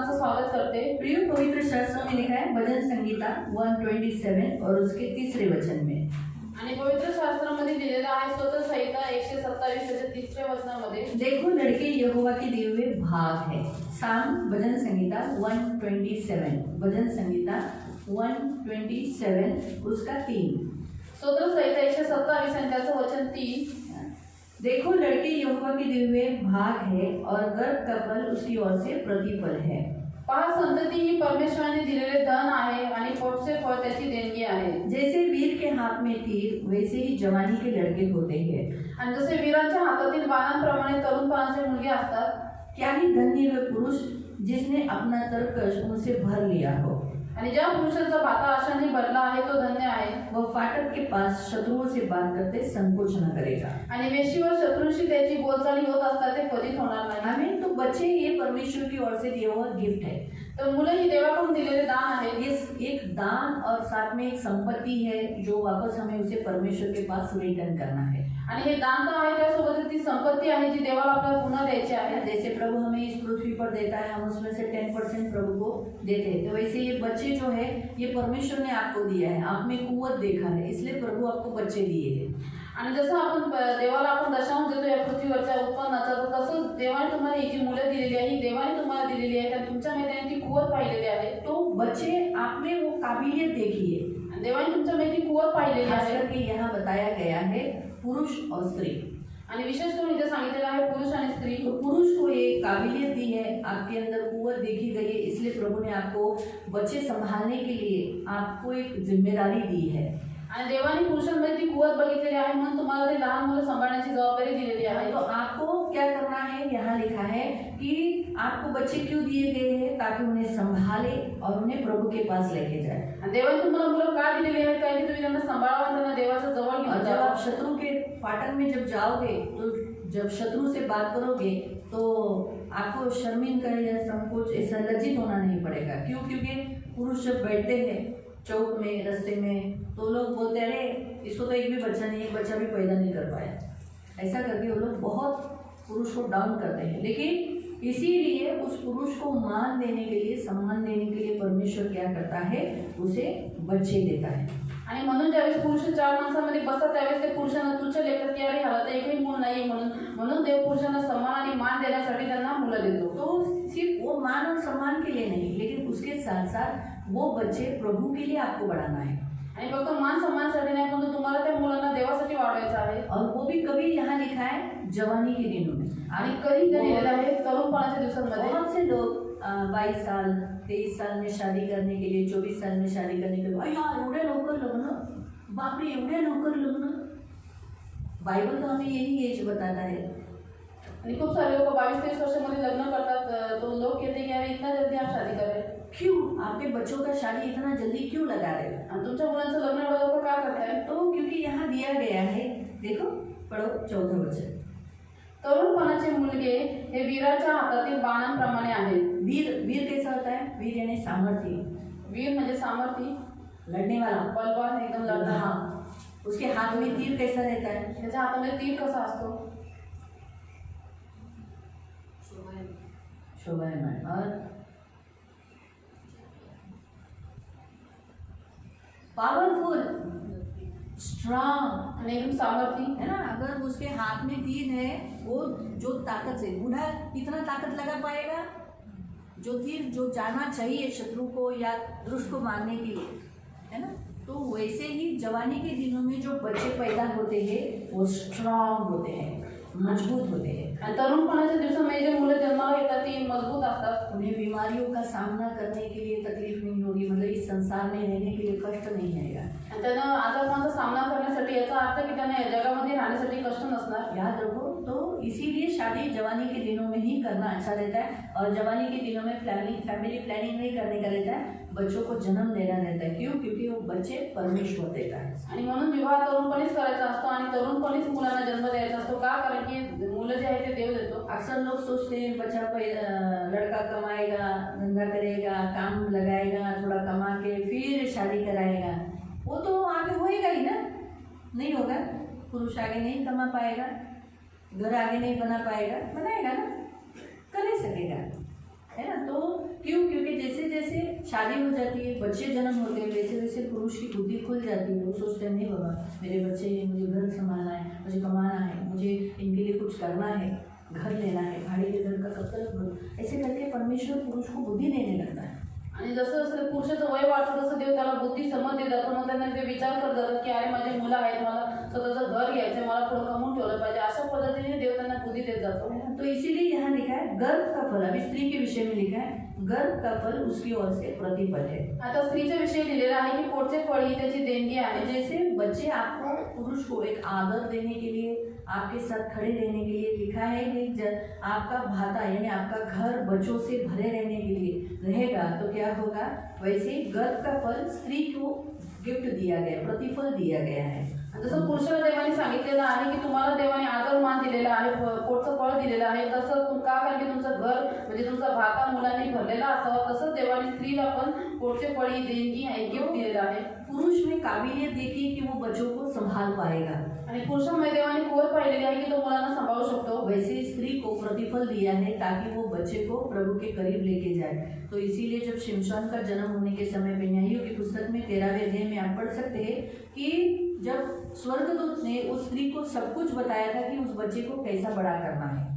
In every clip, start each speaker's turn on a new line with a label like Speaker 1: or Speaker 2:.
Speaker 1: सर्वांचं स्वागत करते।
Speaker 2: प्रिय पवित्र शास्त्र में लिखा है भजन संगीता 127 और उसके तीसरे वचन में,
Speaker 1: आणि पवित्र शास्त्रामध्ये दिलेला आहे स्तोत्र संहिता 127 त्याच्या तिसऱ्या वचनामध्ये,
Speaker 2: देखो लड़के यहोवा के दिए हुए भाग है। साम भजन संगीता 127, भजन संगीता 127 उसका 3।
Speaker 1: स्तोत्र संहिता 127 आणि त्याचं वचन 3।
Speaker 2: देखो लड़के यहोवा के दिए हुए भाग है और गर्भ का फल उसकी ओर से प्रतिफल है।
Speaker 1: पहा, संतती ही परमेश्वराने दिलेले धन आहे आणि पोटचे फळ त्याची देणगी आहे।
Speaker 2: जैसे वीर के हाथ में तीर वैसे ही जवानी के लड़के होते हैं।
Speaker 1: आणि जसे वीरांच्या हातातील बाणांप्रमाणे तरुणपणाचे मुलगे असतात,
Speaker 2: क्या ही धन्य वे पुरुष जिसने अपना तरकश उनसे भर लिया हो।
Speaker 1: आणि ज्या पुरुषाचा भाता आशाने भरला आहे तो धन्य आहे।
Speaker 2: वह फाटक के पास शत्रुओं से बात करते संकोच न करेगा।
Speaker 1: आणि वेशीवर शत्रूंशी त्याची बोलचाली होत असतात ते कधीच होणार नाही।
Speaker 2: आमीन। तो बच्चे ये परमेश्वर की ओर से दिया हुआ गिफ्ट है।
Speaker 1: तर मुलं ही देवाकडून दिलेले दान आहे।
Speaker 2: ये एक दान और साथ में एक संपत्ति है जो वापस हमें उसे परमेश्वर के पास रिटर्न करना है।
Speaker 1: आणि हे दान तर आहे, त्यासोबत ती संपत्ती आहे जी देवाला आपल्याला पुन्हा द्यायची आहे।
Speaker 2: जैसे प्रभु हमें इस पृथ्वी पर देता है, हम उसमें से 10% प्रभु को देते हैं। तो वैसे ये बच्चे जो है ये परमेश्वर ने आपको दिया है। आप में कुवत देखा है, इसलिए प्रभु आपको बच्चे दिए हैं।
Speaker 1: आणि जसं आपण देवाला आपण दशांश देतो या पृथ्वीवरच्या उत्पन्नाचा, तर तसंच देवाने तुम्हाला ही जी मुलं दिलेली आहे ही देवाने तुम्हाला दिलेली आहे, कारण तुमच्यामध्ये त्याने ती कुवत पाहिलेली आहे।
Speaker 2: तो बच्चे आप में वो काबिलियत देखिए,
Speaker 1: देवाने तुमच्यामध्ये ती कुवत पाहिलेली
Speaker 2: खास
Speaker 1: आहे।
Speaker 2: करके यहाँ बताया गया है पुरुष और स्त्री।
Speaker 1: आणि विशेष करून इथे सांगितलेलं आहे पुरुष आणि स्त्री।
Speaker 2: तो पुरुष को ये काबिलियत दी है, आपके अंदर कुवत देखी गई है, इसलिए प्रभु ने आपको बच्चे संभालने के लिए आपको एक जिम्मेदारी दी है।
Speaker 1: आणि देवाने पुरुषांमध्ये ती कुवत बघितलेली आहे, म्हणून तुम्हाला ते लहान मुलं सांभाळण्याची जबाबदारी दिलेली आहे।
Speaker 2: तो आपको क्या करना है, यहाँ लिखा है कि आपको बच्चे क्यों दिए गए हैं, ताकि उन्हें संभाले और उन्हें प्रभु के पास लेके जाए।
Speaker 1: आणि देवाने तुम्हाला मुलं का दिलेली आहेत, कारण की तुम्ही त्यांना सांभाळावं आणि त्यांना देवाच्या जवळ घेऊन
Speaker 2: और जब
Speaker 1: जावं।
Speaker 2: आप शत्रु के फाटक में जब जाओगे, तो जब शत्रु से बात करोगे तो आपको शर्मिंदा या संकोच ऐसा लज्जित होना नहीं पड़ेगा। क्यों? क्योंकि पुरुष जब बैठते हैं चौक में, रास्ते में, तो लोग बोलते हैं अरे इसको तो एक भी बच्चा नहीं, एक बच्चा भी पैदा नहीं कर पाया। ऐसा करके वो लोग बहुत पुरुष को डाउन करते हैं। लेकिन इसीलिए उस पुरुष को मान देने के लिए, सम्मान देने के लिए परमेश्वर क्या करता है, उसे बच्चे देता है।
Speaker 1: आणि म्हणून ज्यावेळेस पुरुष चार माणसांमध्ये बसतात त्यावेळेस ते पुरुषांना तुच्छ लेखतात की अरे ह्याला तर एकही मूल नाही, म्हणून देव पुरुषांना सन्मान आणि मान देण्यासाठी त्यांना मुलं देतो।
Speaker 2: तो सिर्फ वो मान और सम्मान के लिए नहीं, लेकिन उसके साथ साथ वो बच्चे प्रभु के लिए आपको बढ़ाना है।
Speaker 1: आणि फक्त मान सम्मानासाठी नाही, पण तुम्हाला त्या मुलांना देवासाठी वाढवायचं आहे।
Speaker 2: और वो भी कभी यहाँ लिखा है जवानी के दिनों में।
Speaker 1: आणि कधी ते लिहिलेलं आहे तरुणपणाच्या दिवसांमध्ये।
Speaker 2: बहुत से लोग 22 साल 23 साल में शादी करने के लिए, 24 साल में शादी करने के लिए, एवढ्या लवकर लग्न, बापरे एवढ्या लवकर लग्न। बाइबल तो हमें यही एज बताता है।
Speaker 1: आणि खूप सारे लोक 22-23 वर्षामध्ये लग्न करतात, तो लोग कहते हैं कि यार इतना जल्दी आप शादी कर रहे हैं।
Speaker 2: क्यों? आपके बच्चों का शादी इतना जल्दी क्यों लगा रहे हो?
Speaker 1: आणि तुमच्या मुलांचं लग्न एवढं लवकर का करताय?
Speaker 2: तो क्योंकि यहाँ दिया गया है, देखो पढ़ो 14 वचन।
Speaker 1: तरुणपणाचे मुलगे हे वीराच्या हातातील बाणांप्रमाणे आहेत।
Speaker 2: वीर कैसा होता है? वीर यानी सामर्थ्य।
Speaker 1: वीर म्हणजे सामर्थ्य,
Speaker 2: लड़ने वाला,
Speaker 1: बलवान, एकदम लढणारा।
Speaker 2: हाँ। उसके हाथ में तीर कैसा रहता है?
Speaker 1: त्याच्या हातामध्ये तीर कसा असतो?
Speaker 2: शोभायमान। और पावरफुल, स्ट्रांग,
Speaker 1: आणि एकदम सामर्थ्य
Speaker 2: है ना। अगर उसके हाथ में तीर है, वो जो ताकत से, बूढ़ा कितना ताकत लगा पाएगा? जो तीर जो जाना चाहिए शत्रु को या दुष्ट को मारने के लिए, है ना। तो वैसे ही जवानी के दिनों में जो बच्चे पैदा होते हैं वो स्ट्रांग होते हैं, मजबूत होते हैं।
Speaker 1: आणि तरुणपणाच्या दिवसामध्ये जे मुलं जन्माला येतात ती मजबूत असतात।
Speaker 2: उन्हें बीमारियों का सामना करने के लिए तकलीफ नहीं होगी, मतलब इस संसार में रहने के लिए कष्ट नहीं आएगा।
Speaker 1: आणि त्यांना आजारपणाचा सामना करण्यासाठी, याचा अर्थ की त्यांना या जगामध्ये राहण्यासाठी कष्ट नसणार।
Speaker 2: याद रखो, तो इसीलिए शादी जवानी के दिनों में ही करना अच्छा रहता है। और जवानी के दिनों में फैमिली प्लानिंग नहीं करने का रहता है, बच्चों को जन्म देना रहता है। क्यों? क्योंकि वो बच्चे परमेश्वर देता है।
Speaker 1: आणि म्हणून विवाह तरुणपणीच करायचा असतो आणि तरुणपणीच मुलांना जन्म द्यायचा असतो। का? कारण की मुलं जे आहे ते देव देतो।
Speaker 2: अक्सर लोग सोचते हैं बच्चा लड़का कमाएगा, धंधा करेगा, काम लगाएगा, थोड़ा कमा के फिर शादी कराएगा। वो तो आगे होएगा ही ना, नहीं होगा। पुरुष आगे नहीं कमा पाएगा, घर आगे नहीं बना पाएगा, बनाएगा ना, कर नहीं सकेगा, है ना। तो क्यों? शादी हो जाती है, बच्चे जन्म होते हैं, वैसे वैसे पुरुष की बुद्धि खुल जाती है। वो सोचते हैं नहीं बाबा, मेरे बच्चे हैं, मुझे घर संभालना है, मुझे कमाना है, मुझे इनके लिए कुछ करना है, घर लेना है, भाड़े के घर का कब तक भरू, ऐसे करके परमेश्वर पुरुष को बुद्धी देने लगता है।
Speaker 1: आणि जसं जसं पुरुषाचं वय वाढतं तसं देव त्याला बुद्धी समज देत जातो. मग त्यांना ते विचार करत जातात की अरे माझे मुलं आहेत, मला स्वतःचं घर घ्यायचं, मला थोडं कमवून ठेवलं पाहिजे. अशा पद्धतीने देव त्यांना बुद्धी देत जातो.
Speaker 2: तो इसीलिए यहाँ लिखा है गर्भ का फल, अभी स्त्री के विषय में लिखा है गर्भ का फल उसकी ओर से प्रतिफल है।
Speaker 1: आता स्त्रीच्या विषयी लिहिलेलं आहे की पोटचे फळ ही त्याची देणगी आहे.
Speaker 2: जैसे बच्चे आपको पुरुष को एक आदर देने के लिए, आपके साथ खड़े रहने के लिए लिखा है कि आपका भाता यानी आपका घर बच्चों से भरे रहने के लिए रहेगा तो क्या होगा, वैसे ही गर्भ का फल स्त्री को गिफ्ट दिया गया, प्रतिफल दिया गया है।
Speaker 1: जसं पुरुषाला देवाने सांगितलेलं आहे की तुम्हाला देवाने आदर मान दिलेला आहे, पोटचं फळ दिलेलं आहे, तसं का, कारण की तुमचं घर म्हणजे तुमचा भाता मुलांनी भरलेला असावा, तसंच देवाने स्त्रीला पण पोटचे फळ ही देणगी आहे, गिफ्ट दिलेलं आहे.
Speaker 2: पुरुष में काबिलियत देखिए कि वो बच्चों को संभाल पाएगा,
Speaker 1: आणि पुरुषामध्ये देवाने खोल पाहिलेली आहे की तो मुलांना सांभाळू शकतो.
Speaker 2: वैसे स्त्री को प्रतिफल दिया है ताकि वो बच्चे को प्रभु के करीब लेके जाए। तो इसीलिए जब शिमशोन का जन्म होने के समय पे न्यायियों की पुस्तक में 13वें अध्याय में आप पढ़ सकते हैं कि जब स्वर्गदूत ने उस स्त्री को सब कुछ बताया था कि उस बच्चे को कैसा बड़ा करना है।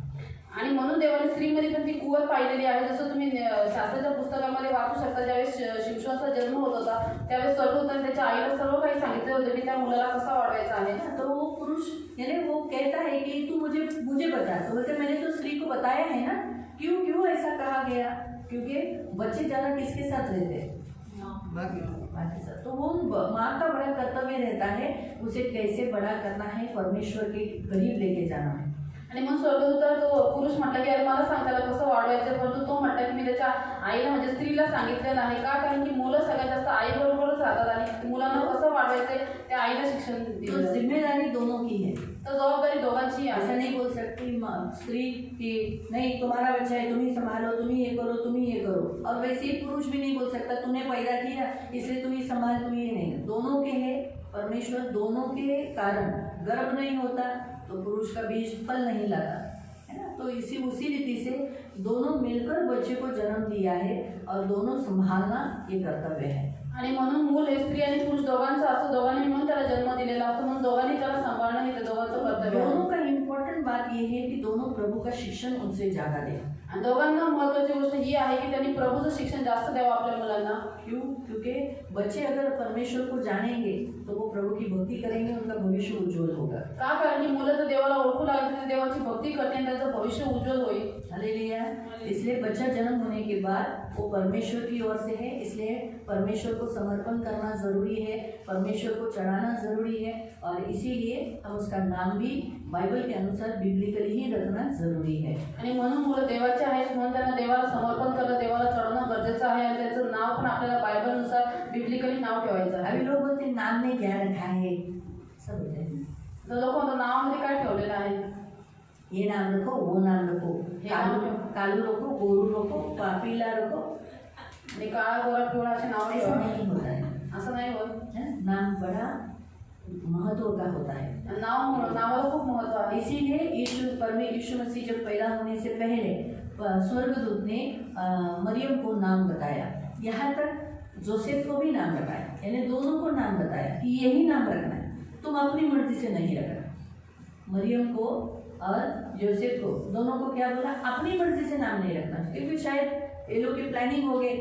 Speaker 1: आणि म्हणून देवाने स्त्रीमध्ये पण ती कुवत पाहिलेली आहे. जसं तुम्ही शास्त्राच्या पुस्तकामध्ये वाचू शकता, ज्यावेळेस शिमशोनचा जन्म होत होता त्यावेळेस स्वर्गदूताने त्याच्या आईला सर्व काही सांगितलं होतं की त्या मुलाला कसा वाढवायचा आहे.
Speaker 2: तो वो पुरुष यानी वो कहता है कि तू मुझे बता, तो बोलते मैंने तो स्त्री को बताया है ना, क्यों ऐसा कहा गया, क्योंकि बच्चे ज़्यादा किसके साथ रहते हैं, माँ के साथ। तो वो माँ का बड़ा कर्तव्य रहता है उसे कैसे बड़ा करना है, परमेश्वर के करीब लेके जाना है।
Speaker 1: आणि मग स्वर्गदूताला तो पुरुष म्हटला की अरे मला सांग त्याला कसं वाढवायचं, परंतु तो म्हटला की मी त्याच्या आईला म्हणजे स्त्रीला सांगितलेलं आहे. का, कारण की मुलं सगळ्यात जास्त आईबरोबरच राहतात आणि मुलांना कसं वाढवायचं ते आईला शिक्षण
Speaker 2: तो जिम्मेदारी दोनों की है,
Speaker 1: तो जबाबदारी दोघांची आहे.
Speaker 2: ऐसा नहीं बोल सकती स्त्री कि नहीं तुम्हारा बच्चा है तुम ही संभालो, तुम ही ये करो, तुम ही ये करो, और वैसे ही पुरुष भी नहीं बोल सकता तूने पैदा किया इसलिए तुम ही संभाल, तुम ये नहीं। दोनों के है, परमेश्वर दोनों के कारण गर्भ नहीं होता तो पुरुष का बीज फल नहीं लाता है ना। तो उसी रीति से दोनों मिलकर बच्चे को जन्म दिया है और दोनों संभालना ये कर्तव्य है।
Speaker 1: आणि म्हणून मूल हे स्त्री आणि पुरुष दोघांचं असं, दोघांनी म्हणून त्याला जन्म दिलेला असतो, म्हणून दोघांनी त्याला सांभाळणं हे दोघांचं कर्तव्य आहे.
Speaker 2: दोनों का इम्पोर्टेंट बात ये है कि दोनों प्रभु का शिक्षण उनसे ज्यादा दें।
Speaker 1: आणि दोघांना महत्त्वाची गोष्ट ही आहे की त्यांनी प्रभूचं शिक्षण जास्त द्यावं आपल्या मुलांना.
Speaker 2: क्यों, क्योंकि बच्चे अगर परमेश्वर को जानेंगे तो वो प्रभु की भक्ति करेंगे, उनका भविष्य उज्जवल होगा।
Speaker 1: का, कारण की मुलं जर देवाला ओळखू लागली तर देवाची भक्ती करते आणि त्यांचं भविष्य उज्ज्वल होईल.
Speaker 2: हालेलुया। इसलिए बच्चा जन्म होने के बाद वो परमेश्वर की ओर से है, इसलिए परमेश्वर को समर्पण करना जरूरी है, परमेश्वर को चढ़ाना जरूरी है, और इसीलिए हम उसका नाम भी बाइबल के अनुसार बिब्लिकली ही रखना जरूरी है।
Speaker 1: आणि म्हणून मुलं देवाचे आहेत म्हणून त्यांना देवाला समर्पण करणं, देवाला चढवणं गरजेचं आहे आणि त्याचं नाव पण आपल्याला बायबलनुसार बिब्लिकली नाव ठेवायचं आहे.
Speaker 2: अभी लोग बोलते हैं नाम में क्या रखा है, सब बोलते हैं
Speaker 1: तर लोक म्हणतात नावामध्ये काय ठेवलेलं आहे,
Speaker 2: ये नाम रखो, वो नाम रखो,
Speaker 1: हे नाम
Speaker 2: कालू रखो, गोरू रखो, पीला रखो,
Speaker 1: आणि काळा गोरा पिवळा असे नाव
Speaker 2: ऐसा
Speaker 1: ठेवा.
Speaker 2: नहीं होता है।
Speaker 1: असं नाही होत.
Speaker 2: नाम बड़ा महत्व का होता है,
Speaker 1: नावाला खूप महत्व आहे.
Speaker 2: इसीलिए यीशु मसीह जब पैदा होने से पहले स्वर्गदूत ने मरियम को नाम बताया, यहाँ तक जोसेफ को भी नाम बताया, यानी दोनों को नाम बताया कि यही नाम रखना है, तुम अपनी मर्जी से नहीं रखना। मरियम को और जोसेफ को दोनों को क्या बोला, अपनी मर्जी से नाम नहीं रखना, क्योंकि शायद ये लोग की प्लानिंग हो गई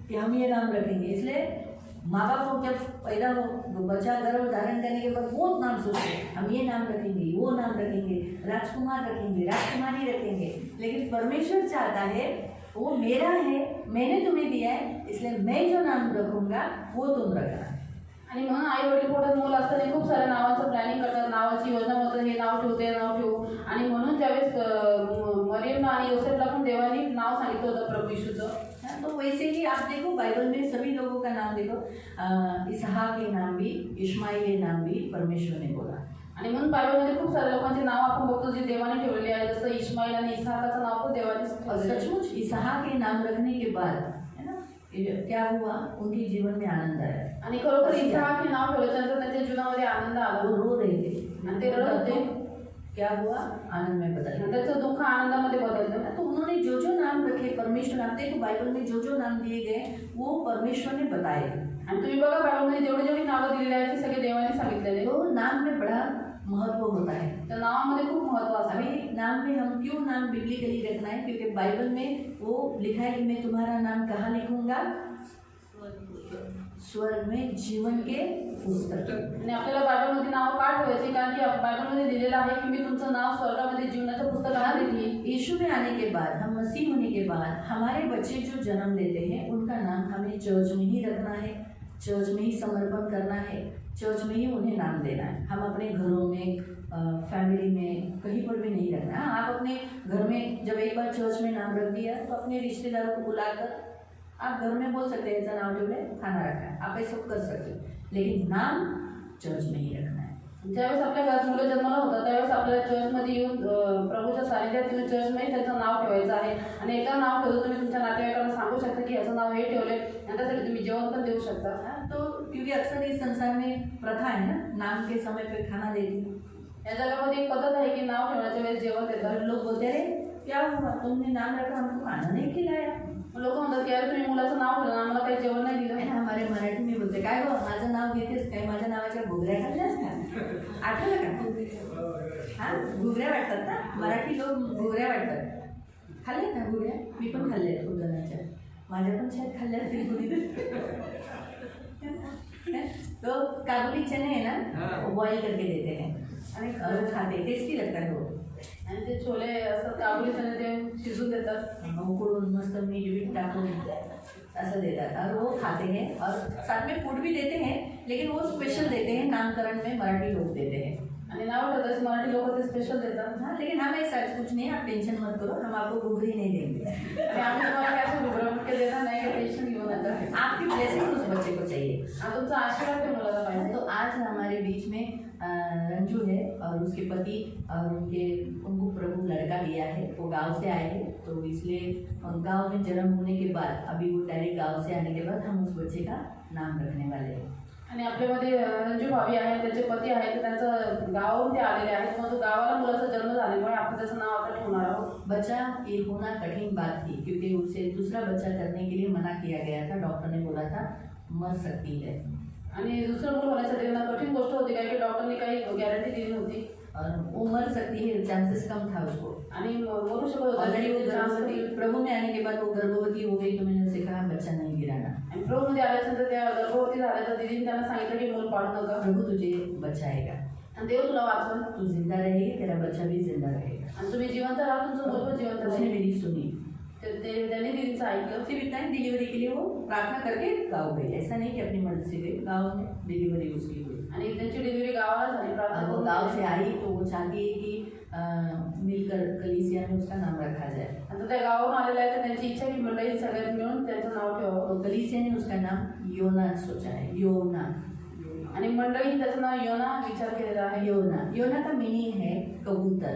Speaker 2: कि हम ये नाम रखेंगे। इसलिए माँ बाप को जब पैदा हो बच्चा गर्भ धारण करने के बाद बहुत नाम सोचते हैं, हम ये नाम रखेंगे, वो नाम रखेंगे, राजकुमार रखेंगे, राजकुमारी रखेंगे, लेकिन परमेश्वर चाहता है वो मेरा है, मैंने तुम्हें दिया है, इसलिए मैं जो नाम रखूंगा वो तुम रखना।
Speaker 1: आणि म्हणून आई वडील पोटात मूल असताना खूप साऱ्या नावाचं प्लॅनिंग करतात, नावाची योजना होतं, हे नाव ठेवू ते नाव ठेवू. आणि म्हणून त्यावेळेस मरियम आणि योसेफला पण देवानी नाव सांगितलं होतं प्रभू येशूचं.
Speaker 2: तो वैसे ही आप देखो बाइबल में सभी लोगों का नाम देखो, इसहाक के नाम भी, इश्माइल के नाम भी परमेश्वर ने बोला।
Speaker 1: आणि म्हणून बायबलमध्ये खूप सारे लोकांचे नाव आपण बघतो जे देवाने ठेवलेले आहे, जसं इस्माईल आणि इसहाकाचं नाव पण देवाने ठेवलेलं आहे.
Speaker 2: सचमुच इसहाक के नाम रखने के बाद है ना क्या हुआ, उनके जीवन में आनंद आया,
Speaker 1: आणि खरोखर इसहाक हे नाव ठेवल्यानंतर त्यांच्या जीवनामध्ये आनंद आला.
Speaker 2: वो रो रहे थे
Speaker 1: आणि ते रडत होते,
Speaker 2: क्या हुआ, आनंद में बदल गया।
Speaker 1: त्याचं दुःख आनंदामध्ये बदललं ना.
Speaker 2: तो उन्होंने जो जो नाम रखे परमेश्वर, आप देखो बाइबल में जो जो नाम दिए गए वो परमेश्वर ने बताए।
Speaker 1: आणि तुम्ही बघा बायबलमध्ये जेवढी जेवढी नावं दिलेली आहेत ती सगळे देवाने सांगितलेले.
Speaker 2: तो नाम में बड़ा महत्व होता है।
Speaker 1: त्या नावामध्ये खूप महत्व असतं.
Speaker 2: अभी नाम में हम क्यों नाम बिब्लिकली रखना है, क्योंकि बाइबल में वो लिखा है कि मैं तुम्हारा नाम कहाँ लिखूंगा, स्वर्ग में जीवन के पुस्तक।
Speaker 1: आणि आपल्याला बायबलमध्ये नाव का ठेवायचे, कारण की बायबलमध्ये लिहिलेलं आहे की मी तुमचं नाव स्वर्गामध्ये जीवनाच्या पुस्तकात लिहिली.
Speaker 2: यीशु में आने के बाद, हम मसीह होने के बाद हमारे बच्चे जो जन्म लेते हैं उनका नाम हमें चर्च में ही रखना है, चर्च में ही समर्पण करना है, चर्च में ही उन्हें नाम देना है। हम अपने घरों में, फैमिली में, कहीं पर भी नहीं रखना। हाँ, आप अपने घर में जब एक बार चर्च में नाम रख दिया तो अपने रिश्तेदारों को बुलाकर आप घर में बोल सकते हैं ऐसा नाम जो है खाना रखा है, आप ऐसा कर सकते हो, लेकिन नाम चर्च में ही रखना है।
Speaker 1: ज्यावेळेस आपल्या घरात मुलं जन्माला होतात त्यावेळेस आपल्याला चर्चमध्ये येऊन प्रभूच्या सानिध्यात येऊन चर्चमध्ये त्याचं नाव ठेवायचं आहे. आणि एकदा नाव ठेवलं तुम्ही तुमच्या नातेवाईकांना सांगू शकता की ह्याचं नाव हे ठेवले, आणि त्यासाठी तुम्ही जेवण पण देऊ शकता.
Speaker 2: हाँ, तो क्योंकि अक्सर इस संसार में प्रथा है ना, नाम के समय पे खाना देती।
Speaker 1: या जगामध्ये एक पद्धत आहे की नाव ठेवण्याच्या वेळेस जेवण देतात.
Speaker 2: और लोग बोलते अरे क्या हुआ, तुमने नाम रखा हमको खाना नहीं खिलाया।
Speaker 1: लोक म्हणतात की अरे तुम्ही मुलाचं नाव ठेवलं आम्हाला काही जेवण नाही दिलं.
Speaker 2: है ना, हमारे मराठी में बोलते काय गो माझं नाव घेतेस काय, माझ्या नावाच्या घुगऱ्या खाल्ल्यास का, आठवलं का? हा, घुगऱ्या वाटतात ना, मराठी लोक घुगऱ्या वाटतात. खाल्ले ना घुगऱ्या, मी पण खाल्ल्या आहेत खूप जणांच्या, माझ्या पण शायद खाल्ल्या असतील कुणी. तो काबुली चने है ना, बॉईल करके देते हैं
Speaker 1: आणि
Speaker 2: और खाते, टेस्टी लगता है वो।
Speaker 1: आणि ते छोले असं काबुली चणे ते शिजून देतात,
Speaker 2: उकड़ून मस्त मीठ वीट टाकून ऐसा देता और वो खाते हैं, और साथ में फूड भी देते हैं, लेकिन वो स्पेशल देते हैं, नामकरण में मराठी लोग देते हैं।
Speaker 1: आणि नाव ठेवतात मराठी लोक ते स्पेशल देतात.
Speaker 2: हाँ, लेकिन हम ऐसा कुछ नहीं, आप टेंशन मत करो, हम आपको घुगरी नहीं देंगे।
Speaker 1: आणि आम्ही तुम्हाला काय असं घुगरं के देणार नाही, का टेन्शन घेऊ नका.
Speaker 2: आपकी ब्लेसिंग उस बच्चे को चाहिए।
Speaker 1: आणि तुमचा आशीर्वाद ते मुलाला पाहिजे.
Speaker 2: तो आज हमारे बीच में रंजू है और उसके पति, और उनको प्रभु लड़का दिया है, वो गांव से आए हैं, तो इसलिए गांव में जन्म होने के बाद अभी वो डायरेक्ट गांव से आने के बाद हम उस बच्चे का नाम रखने वाले हैं।
Speaker 1: आणि आपल्यामध्ये रंजू भाभी आहेत, त्यांचे पती आहेत, त्यांचं गावावरून ते आलेले आहेत. मग तो गावाला मुलाचा जन्म झाल्यामुळे आपण त्याचं नाव आता ठेवणार आहोत.
Speaker 2: बच्चा ये होना कठिन बात थी, क्योंकि उसे दूसरा बच्चा करने के लिए मना किया गया था, डॉक्टर ने बोला था मर सकती है।
Speaker 1: आणि दुसरं मूल होण्यासाठी त्यांना कठीण गोष्ट होती, कारण की डॉक्टरने काही गॅरंटी दिली नव्हती.
Speaker 2: और वो मर सकती है, चांसेस कम था उसको,
Speaker 1: आणि मरू शकत होता.
Speaker 2: ऑलरेडी वो गर्भवती, प्रभु में आने के बाद वो गर्भवती हो गई, तो मैंने उसे कहा बच्चा नहीं गिराना,
Speaker 1: आणि प्रभूमध्ये आल्यानंतर त्या गर्भवती झाल्याच्या दिदीने त्यांना सांगितलं की मूल पाळू नका,
Speaker 2: प्रभु तुझे बचाएगा,
Speaker 1: आणि देव तुला वाचवेल,
Speaker 2: तू जिंदा रहेगी, तेरा बच्चा भी जिंदा रहेगा।
Speaker 1: आणि तुम्ही जिवंत राहा, तुमचं मूल पण जिवंत
Speaker 2: उसने
Speaker 1: राहील.
Speaker 2: मेरी सुनी,
Speaker 1: त्यांनी दिदीचं ऐकलं.
Speaker 2: सिर्फ इतना ही, डिलीवरी के लिए वो प्रार्थना करके गाँव गई, ऐसा नहीं कि अपनी मर्जी से गई, गाँव में डिलीवरी उसकी हुई।
Speaker 1: आणि त्यांची डिलिव्हरी गावाला झाली. प्रार्थना
Speaker 2: वो
Speaker 1: करून
Speaker 2: गाँव से आई तो वो चाहती है कि मिलकर कलीसिया में उसका नाम रखा जाए।
Speaker 1: आता त्या गावावरून आलेल्या आहेत, तर त्यांची इच्छा की मंडळी सगळ्यात मिळून त्यांचं नाव ठेवावं.
Speaker 2: तो कलीसिया ने उसका नाम योना सोचा है, योना।
Speaker 1: आणि मंडळी त्याचं नाव योना विचार केलेला आहे.
Speaker 2: योना, योना का मीनिंग है कबूतर,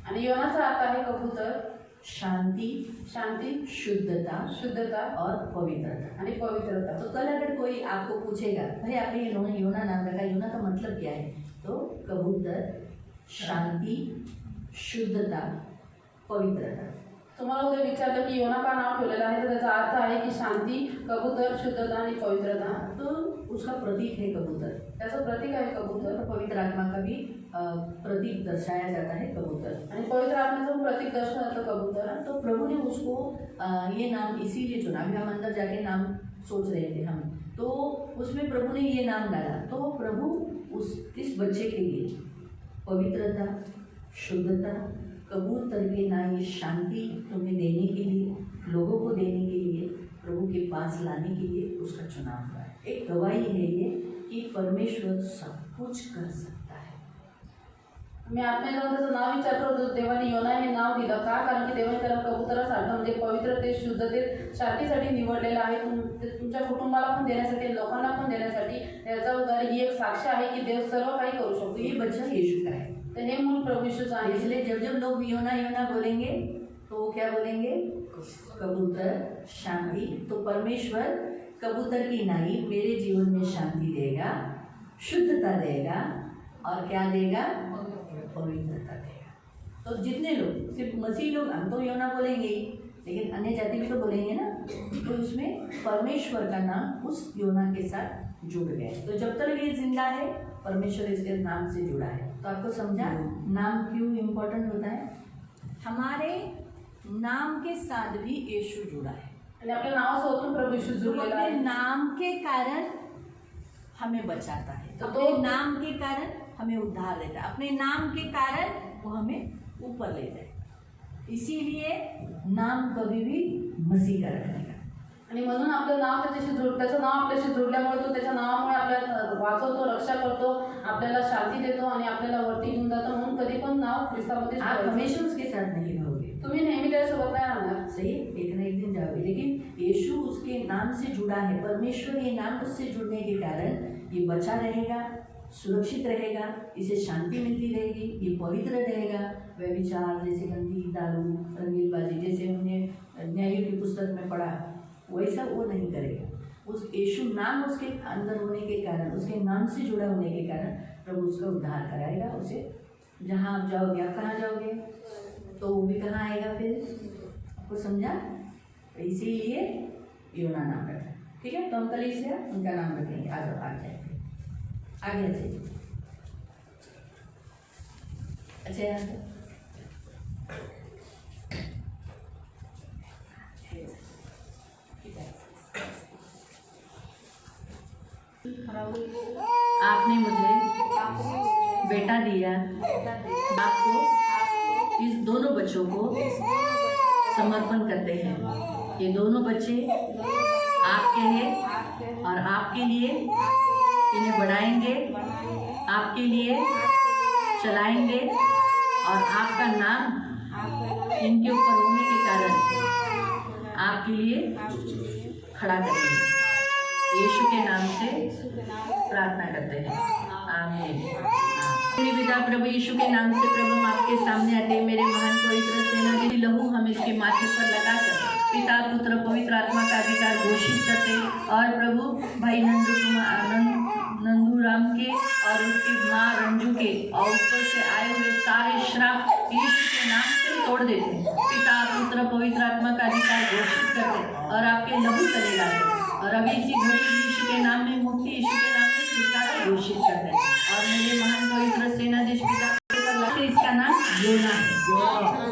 Speaker 1: आणि योनाचा अर्थ आहे कबूतर,
Speaker 2: शांति,
Speaker 1: शांती,
Speaker 2: शुद्धता
Speaker 1: शुद्धता
Speaker 2: और पवित्रता।
Speaker 1: आणि पवित्रता.
Speaker 2: तो कल अगर कोई आपको पूछेगा अरे आपने ये योना नाम रखा, योना का मतलब क्या है, तो कबूतर, शांति, शुद्धता, पवित्रता।
Speaker 1: तुम्हाला उद्या विचारलं की योना का नाव ठेवलेलं आहे, तर त्याचा अर्थ आहे की शांती, कबूतर, शुद्धता आणि पवित्रता.
Speaker 2: तो उसका प्रतीक है कबूतर,
Speaker 1: त्याचं प्रतीक आहे कबूतर.
Speaker 2: पवित्र आत्मा का भी प्रतीक दर्शाया जाता है कबूतर।
Speaker 1: आणि पवित्र आत्म्याचं प्रतीक दर्शन होतं कबूतर.
Speaker 2: तो प्रभु ने उसको ये नाम इसीलिए चुना, अभी हम अंदर जाके नाम सोच रहे थे हम, तो उसमें प्रभु ने ये नाम डाला, तो प्रभु इस बच्चे के लिए पवित्रता, शुद्धता, कबूतर के नाई शांति तुम्हें देने के लिए, लोगों को देने के लिए, प्रभु के पास लाने के लिए उसका चुनाव हुआ है। एक गवाही है ये कि परमेश्वर सब कुछ कर सकता है।
Speaker 1: मी आत्म्यात जाऊन त्याचं नाव विचारलं होतं, देवाने योना हे नाव दिलं का, कारण की देवाने त्याला कबुतरासाठी म्हणजे पवित्रते, शुद्धते, शांतीसाठी निवडलेलं आहे. तुमच्या कुटुंबाला पण देण्यासाठी, लोकांना पण देण्यासाठी. त्याचा उदाहरण ही एक साक्ष आहे की देव सर्व काही करू शकतो.
Speaker 2: ये बच्चा यीशु का है,
Speaker 1: तर हे मूल प्रभू येशूचं आहे.
Speaker 2: इसलिए जब जब लोग योना योना बोलेंगे तो वो क्या बोलेंगे, कबूतर, शांति। तो परमेश्वर कबूतर की नाई मेरे जीवन में शांति देगा, शुद्धता देगा और क्या देगा, पवित्रता देगा। तो जितने लोग, सिर्फ मसीह लोग, हम तो योना बोलेंगे ही, लेकिन अन्य जाति भी तो बोलेंगे ना, तो उसमें परमेश्वर का नाम उस योना के साथ जुड़ गए। तो जब तक ये जिंदा है, परमेश्वर इसके नाम से जुड़ा है। तो आपको समझा नाम क्यों इम्पोर्टेंट होता है? हमारे नाम के साथ भी यीशु जुड़ा है।
Speaker 1: आणि आपल्या नावासोबत प्रभू येशू जुळलेला
Speaker 2: अपने
Speaker 1: आहे।
Speaker 2: नाम के कारण हमें बचाता है,
Speaker 1: तो
Speaker 2: अपने नाम के कारण हमें उद्धार देता है, अपने नाम के कारण वो हमें ऊपर लेता है। इसीलिए नाम कभी भी मसीह का रखने का।
Speaker 1: आणि म्हणून आपलं नाव त्याचं नाव आपल्याशी जोडल्यामुळे तो त्याच्या नावामुळे आपल्याला वाचवतो, रक्षा करतो, आपल्याला शांती देतो आणि आपल्याला वरती घेऊन जातो। म्हणून कधी पण नाव ख्रिस्तामध्ये
Speaker 2: आप हमेशा उसके साथ नहीं रहोगे,
Speaker 1: तुम्ही नेहमी त्याच्यासोबत नाही राहणार,
Speaker 2: सही, एक ना एक दिन जाओगे, लेकिन यीशु उसके नाम से जुड़ा है। परमेश्वर ये नाम उससे जुड़ने के कारण ये बचा रहेगा, सुरक्षित रहेगा, इसे शांति मिलती रहेगी, ये पवित्र रहेगा। व्यभिचार जैसे गंदी, दारू, रंगीलबाजी जैसे हमने न्यायों की पुस्तक में पढ़ा, वैसा वो नहीं करेगा। उस यीशु नाम उसके अंदर होने के कारण, उसके नाम से जुड़ा होने के कारण प्रभु उसका उद्धार कराएगा। उसे जहाँ आप जाओगे, आप कहाँ जाओगे तो वो भी कहाँ आएगा फिर, आपको समझा? इसीलिए योना नाम रखा, ठीक है? तो हम कल इसे उनका नाम रखेंगे। आ जाओ, आ जाएंगे, आगे जाइए। अच्छा यार, आपने मुझे बेटा दिया, आपको इस दोनों बच्चों को समर्पण करते हैं। ये दोनों बच्चे आपके हैं और आपके लिए इन्हें बढ़ाएंगे, आपके लिए चलाएंगे और आपका नाम इनके ऊपर होने के कारण आपके लिए खड़ा करेंगे। यीशु के नाम से प्रार्थना करते हैं, आमीन। पिता प्रभु यीशु के नाम से प्रभु हम आपके सामने आते हैं। मेरे महान पवित्र सेना की लहू हम इसके माथे पर लगाकर पिता पुत्र पवित्र आत्मा का अधिकार घोषित करते हैं। और प्रभु भाई नंदू राम के और उसकी माँ रंजू के और ऊपर से आए हुए सारे श्राप यीशु के नाम से तोड़ देते हैं। पिता पुत्र पवित्र आत्मा का अधिकार घोषित करते हैं और आपके लहू तले लाते हैं। और अभी इसी घड़ी यीशु के नाम में मुक्ति, यीशु के नाम में छुटकारा घोषित करते हैं। और मेरे महान पवित्र सेनाधीश पिता पर लगे, इसका नाम योना है।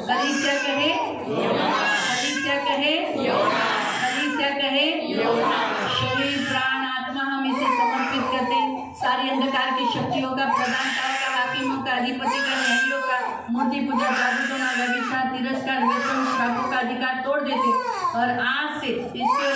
Speaker 2: कलीसिया कहे योना, कलीसिया कहे योना, कलीसिया कहे योना। शरीर प्राण आत्मा हम इसे समर्पित करते हैं। सारी अंधकार की शक्तियों का, प्रधानताओं का, हाकिमों का, अधिपति का, न्यायियों का, मूर्ति पूजा, जादूटोना, व्यभिचार, तिरस्कार, व्यसन, श्रापों का अधिकार तोड़ देते और आज से इसके ऊपर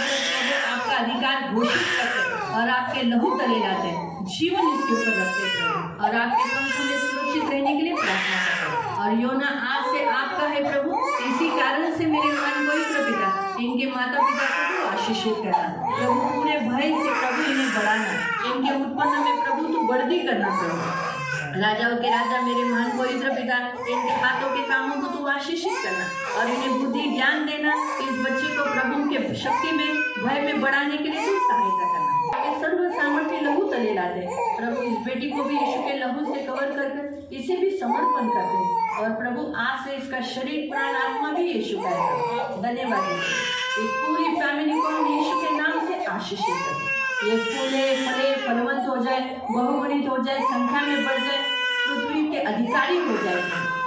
Speaker 2: आपका अधिकार घोषित करते और आपके लहू तले लाते हैं, जीवन इसके ऊपर रखते हैं और आपके पंखों में सुरक्षित रहने के लिए प्रार्थना करते हैं। और योना आज से आपका है प्रभु। इसी कारण से मेरे महान पवित्र पिता, इनके माता पिता को तू आशीषित करना प्रभु, पूरे भय से प्रभु इन्हें बढ़ाना, इनके उत्पन्न में प्रभु तू बढ़ती करना प्रभु। राजाओं के राजा मेरे महान पवित्र पिता, इनके हाथों के कामों को तू आशीषित करना और इन्हें बुद्धि ज्ञान देना। इस बच्चे को प्रभु के शक्ति में, भय में बढ़ाने के लिए तू सहायता करना। सर्व सामर्थ्य लहू तले लाते प्रभु, इस बेटी को भी यीशु के लहू से कवर कर इसे भी समर्पण करते हैं। और प्रभु आज से इसका शरीर प्राण आत्मा भी यीशु का है। धन्यवाद। इस पूरी फैमिली को हम यीशु के नाम से आशीषित करते। ये फूले फले फलवंत हो जाए, बहुगुणित हो जाए, संख्या में बढ़ जाए, पृथ्वी के अधिकारी हो जाए।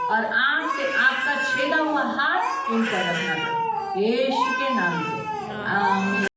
Speaker 2: और आज से आपका छेदा हुआ हाथ इन पर रखना यीशु के नाम से, आमीन।